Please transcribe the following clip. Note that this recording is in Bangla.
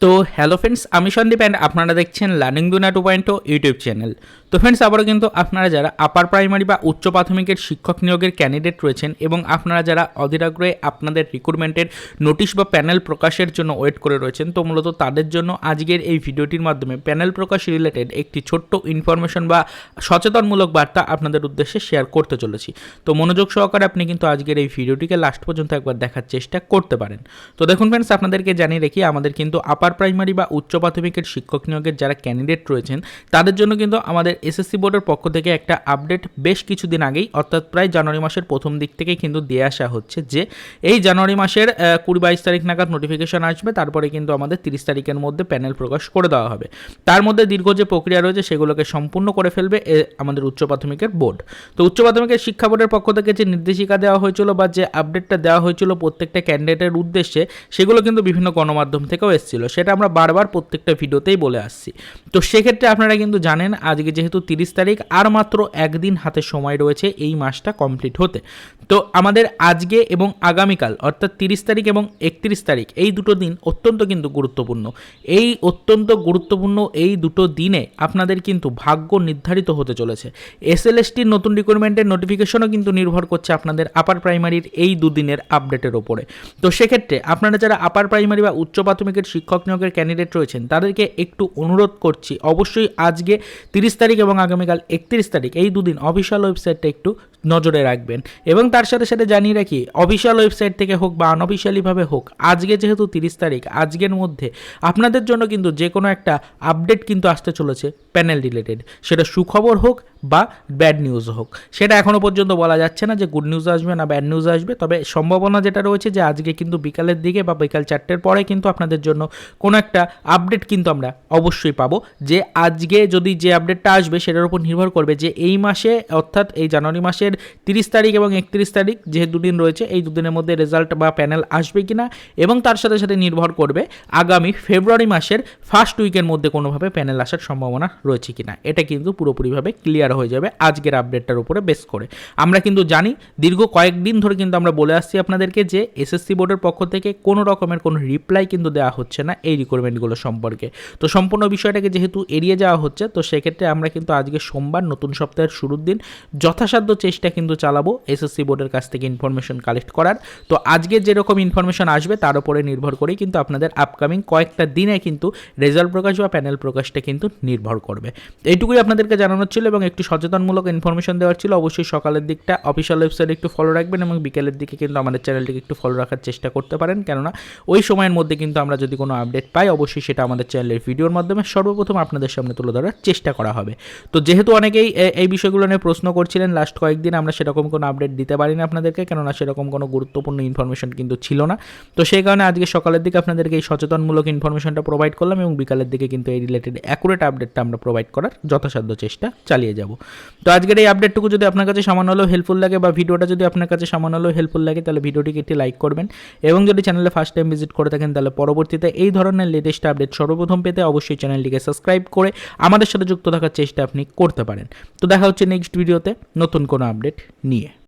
তো হ্যালো ফ্রেন্ডস, আমি সন্দীপ অ্যান্ড আপনারা দেখছেন লার্নিং দুনিয়া 2.0 ইউটিউব চ্যানেল। তো ফ্রেন্ডস, আবারও কিন্তু আপনারা যারা আপার প্রাইমারি বা উচ্চ প্রাথমিকের শিক্ষক নিয়োগের ক্যান্ডিডেট রয়েছেন এবং আপনারা যারা অধীর আগ্রহে আপনাদের রিক্রুটমেন্টের নোটিশ বা প্যানেল প্রকাশের জন্য ওয়েট করে রয়েছেন, তো মূলত তাদের জন্য আজকের এই ভিডিওটির মাধ্যমে প্যানেল প্রকাশ রিলেটেড একটি ছোট্ট ইনফরমেশন বা সচেতনমূলক বার্তা আপনাদের উদ্দেশ্যে শেয়ার করতে চলেছি। তো মনোযোগ সহকারে আপনি কিন্তু আজকের এই ভিডিওটিকে লাস্ট পর্যন্ত একবার দেখার চেষ্টা করতে পারেন। তো দেখুন ফ্রেন্ডস, আপনাদেরকে জানিয়ে রাখি, আমাদের কিন্তু আপার প্রাইমারি বা উচ্চ প্রাথমিকের শিক্ষক নিয়োগের যারা ক্যান্ডিডেট রয়েছেন তাদের জন্য কিন্তু আমাদের এসএসসি বোর্ডের পক্ষ থেকে একটা আপডেট বেশ কিছুদিন আগেই, অর্থাৎ প্রায় জানুয়ারি মাসের প্রথম দিক থেকেই কিন্তু দিয়ে আসা হচ্ছে যে এই জানুয়ারি মাসের 20-22 তারিখ নাগাদ নোটিফিকেশন আসবে, তারপরে কিন্তু আমাদের 30 তারিখের মধ্যে প্যানেল প্রকাশ করে দেওয়া হবে। তার মধ্যে দীর্ঘ যে প্রক্রিয়া রয়েছে সেগুলোকে সম্পূর্ণ করে ফেলবে আমাদের উচ্চ প্রাথমিকের বোর্ড। তো উচ্চ প্রাথমিকের শিক্ষা বোর্ডের পক্ষ থেকে যে নির্দেশিকা দেওয়া হয়েছিল বা যে আপডেটটা দেওয়া হয়েছিল প্রত্যেকটা ক্যান্ডিডেটের উদ্দেশ্যে, সেগুলো কিন্তু বিভিন্ন গণমাধ্যম থেকেও এসেছিল। সেটা আমরা বারবার প্রত্যেকটা ভিডিওতেই বলে আসছি। তো সেক্ষেত্রে আপনারা কিন্তু জানেন, আজকে যেহেতু 30 তারিখ, আর মাত্র একদিন হাতে সময় রয়েছে এই মাসটা কমপ্লিট হতে। তো আমাদের আজকে এবং আগামীকাল অর্থাৎ 30 তারিখ এবং 31 তারিখ এই দুটো দিন অত্যন্ত কিন্তু গুরুত্বপূর্ণ। এই অত্যন্ত গুরুত্বপূর্ণ এই দুটো দিনে আপনাদের কিন্তু ভাগ্য নির্ধারিত হতে চলেছে। এসএলএসটির নতুন রিক্রুটমেন্টের নোটিফিকেশনও কিন্তু নির্ভর করছে আপনাদের আপার প্রাইমারির এই দুদিনের আপডেটের ওপরে। তো সেক্ষেত্রে আপনারা যারা আপার প্রাইমারি বা উচ্চ প্রাথমিকের শিক্ষক নিয়োগের ক্যান্ডিডেট রয়েছেন তাদেরকে একটু অনুরোধ করছি, অবশ্যই আজকে 30 তারিখ এবং আগামীকাল 31 তারিখ এই দুদিন অফিসিয়াল ওয়েবসাইটটা একটু নজরে রাখবেন। এবং তার সাথে সাথে জানিয়ে রাখি, অফিসিয়াল ওয়েবসাইট থেকে হোক বা আনঅফিসিয়ালিভাবে হোক, আজকে যেহেতু 30 তারিখ, আজকের মধ্যে আপনাদের জন্য কিন্তু যে কোনো একটা আপডেট কিন্তু আসতে চলেছে প্যানেল রিলেটেড। সেটা সুখবর হোক বা ব্যাড নিউজ হোক, সেটা এখনও পর্যন্ত বলা যাচ্ছে না যে গুড নিউজ আসবে না ব্যাড নিউজ আসবে। তবে সম্ভাবনা যেটা রয়েছে যে আজকে কিন্তু বিকালের দিকে বা বিকাল 4টের পরে কিন্তু আপনাদের জন্য কোনো একটা আপডেট কিন্তু আমরা অবশ্যই পাবো। যে আজকে যদি যে আপডেটটা আসবে সেটার উপর নির্ভর করবে যে এই মাসে, অর্থাৎ এই জানুয়ারি মাসের 30 তারিখ এবং 31 তারিখ যে দুদিন রয়েছে এই দুদিনের মধ্যে রেজাল্ট বা প্যানেল আসবে কিনা, এবং তার সাথে সাথে নির্ভর করবে আগামী ফেব্রুয়ারি মাসের ফার্স্ট উইকের মধ্যে কোনোভাবে প্যানেল আসার সম্ভাবনা রয়েছে কিনা। এটা কিন্তু পুরোপুরিভাবে ক্লিয়ার হয়ে যাবে আজকের আপডেটটার উপরে বেস করে। আমরা কিন্তু জানি, দীর্ঘ কয়েকদিন ধরে কিন্তু আমরা বলে আসছি আপনাদেরকে যে এসএসসি বোর্ডের পক্ষ থেকে কোনো রকমের কোনো রিপ্লাই কিন্তু দেওয়া হচ্ছে না এই রিক্রুটমেন্টগুলো সম্পর্কে। তো সম্পূর্ণ বিষয়টাকে যেহেতু এড়িয়ে যাওয়া হচ্ছে, তো সেক্ষেত্রে আমরা কিন্তু আজকে সোমবার নতুন সপ্তাহের শুরুর দিন যথাসাধ্য চেষ্টা কিন্তু চালাবো এসএসসি বোর্ডের কাছ থেকে ইনফরমেশন কালেক্ট করার। তো আজকে যেরকম ইনফরমেশন আসবে তার উপরে নির্ভর করেই কিন্তু আপনাদের আপকামিং কয়েকটা দিনে কিন্তু রেজাল্ট প্রকাশ বা প্যানেল প্রকাশটা কিন্তু নির্ভর করবে। এইটুকুই আপনাদেরকে জানানোর ছিল এবং একটু সচেতনমূলক ইনফরমেশন দেওয়ার ছিল। অবশ্যই সকালের দিকটা অফিসিয়াল ওয়েবসাইট একটু ফলো রাখবেন এবং বিকেলের দিকে কিন্তু আমাদের চ্যানেলটিকে একটু ফলো রাখার চেষ্টা করতে পারেন, কেননা ওই সময়ের মধ্যে কিন্তু আমরা যদি কোনো আপডেট পাই অবশ্যই সেটা আমাদের চ্যানেলের ভিডিওর মাধ্যমে সর্বপ্রথম আপনাদের সামনে তুলে ধরার চেষ্টা করা হবে। তো যেহেতু অনেকেই এই বিষয়গুলো নিয়ে প্রশ্ন করছিলেন লাস্ট কয়েকদিন, আমরা সেরকম কোনো আপডেট দিতে পারি না আপনাদেরকে, কেননা সেরকম কোনো গুরুত্বপূর্ণ ইনফরমেশন কিন্তু ছিল না। তো সেই কারণে আজকে সকালের দিকে আপনাদেরকে এই সচেতনমূলক ইনফরমেশনটা প্রোভাইড করলাম এবং বিকালের দিকে কিন্তু এই রিলেটেড অ্যাকুরেট আপডেটটা আমরা প্রোভাইড করার যথাসাধ্য চেষ্টা চালিয়ে যাব। তো আজকের এই আপডেটটুকু যদি আপনার কাছে সামান্য হলেও হেল্পফুল লাগে বা ভিডিওটা যদি আপনার কাছে সামান্য হলেও হেল্পফুল লাগে, তাহলে ভিডিওটিকে একটি লাইক করবেন এবং যদি চ্যানেলে ফার্স্ট টাইম ভিজিট করে থাকেন তাহলে পরবর্তীতে এই ধরনের লেটেস্ট আপডেট সর্বপ্রথম পেতে অবশ্যই চ্যানেলটিকে সাবস্ক্রাইব করে আমাদের সাথে যুক্ত থাকার চেষ্টা আপনি করতে পারেন। তো দেখা হচ্ছে নেক্সট ভিডিওতে নতুন কোনো আপডেট নিয়ে।